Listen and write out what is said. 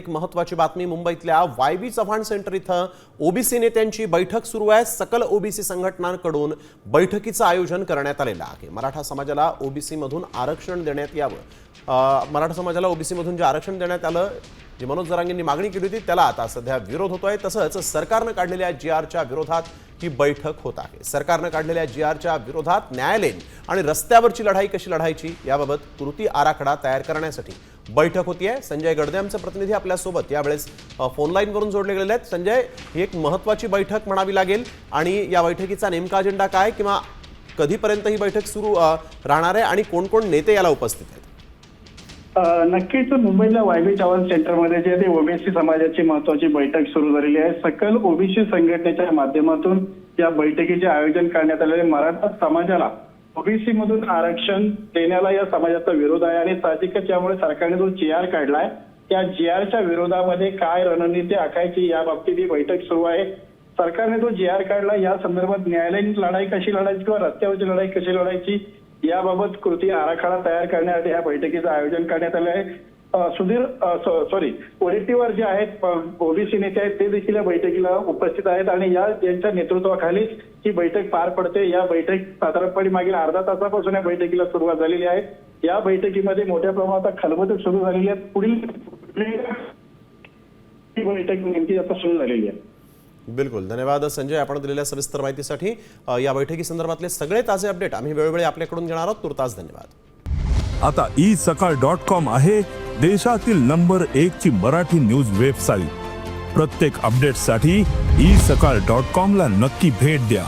एक महत्त्वाची बातमी मुंबईतल्या वाय.बी. चव्हाण सेंटर इथं ओबीसी नेत्यांची बैठक सुरू आहे। सकल ओबीसी संघटनांकडून बैठकीचं आयोजन करण्यात आलेलं आहे। मराठा समाजाला ओबीसी मधून आरक्षण देण्यात यावं। मराठा समाजाला ओबीसी मधून जे आरक्षण देण्यात आलं, जी मनोज जरांगेंनी मागणी केली होती, त्याला आता सध्या विरोध होतोय। तसंच सरकारनं काढलेल्या जीआरच्या विरोधात ही बैठक होत आहे। सरकारनं काढलेल्या जीआरच्या विरोधात न्यायालयीन आणि रस्त्यावरची लढाई कशी लढायची याबाबत कृती आराखडा तयार करण्यासाठी बैठक होतीये। संजय गडदे आमचे प्रतिनिधी आपल्या सोबत यावेळेस फोन लाईन वरून जोडले गेलेले आहेत। संजय, ही एक महत्त्वाची बैठक म्हणावी लागेल आणि या बैठकीचा नेमका अजेंडा काय किंवा कधीपर्यंत ही बैठक सुरू राहणार आहे आणि कोण कोण नेते याला उपस्थित आहेत? नक्कीच मुंबईला वाय.बी. चव्हाण सेंटरमध्ये जे ते ओबीसी समाजाची महत्वाची बैठक सुरू झालेली आहे। सकल ओबीसी संघटनेच्या माध्यमातून या बैठकीचे आयोजन करण्यात आलेले। मराठा समाजाला ओबीसी मधून आरक्षण देण्याला या समाजाचा विरोध आहे आणि साहजिकच यामुळे सरकारने जो जीआर काढलाय त्या जीआरच्या विरोधामध्ये काय रणनीती आखायची या बाबतीत ही बैठक सुरू आहे। सरकारने जो जीआर काढला या संदर्भात न्यायालयीन लढाई कशी लढायची किंवा रस्त्यावरची लढाई कशी लढायची याबाबत कृती आराखडा तयार करण्यासाठी या बैठकीचं आयोजन करण्यात आलं आहे। ओडीटीवर जे आहेत ओबीसी नेते आहेत ते देखील या बैठकीला उपस्थित आहेत आणि यांच्या नेतृत्वाखाली ही बैठक पार पडते। या बैठक साधारणपणे मागील अर्धा तासापासून या बैठकीला सुरुवात झालेली आहे। या बैठकीमध्ये मोठ्या प्रमाणात खलबतं सुरू झालेली आहेत। पुढील बैठक नेमकी आता सुरू झालेली आहे। बिलकुल, धन्यवाद संजय, आपण दिलेल्या सविस्तर माहितीसाठी। या बैठकी संदर्भातले सगळे ताजे अपडेट आम्ही वेळोवेळी आपल्याकडून घेणार आहोत। तुर्तास धन्यवाद। आता isakal.com आहे देशातील नंबर 1 ची मराठी न्यूज वेबसाईट। प्रत्येक अपडेटसाठी isakal.com ला नक्की भेट द्या।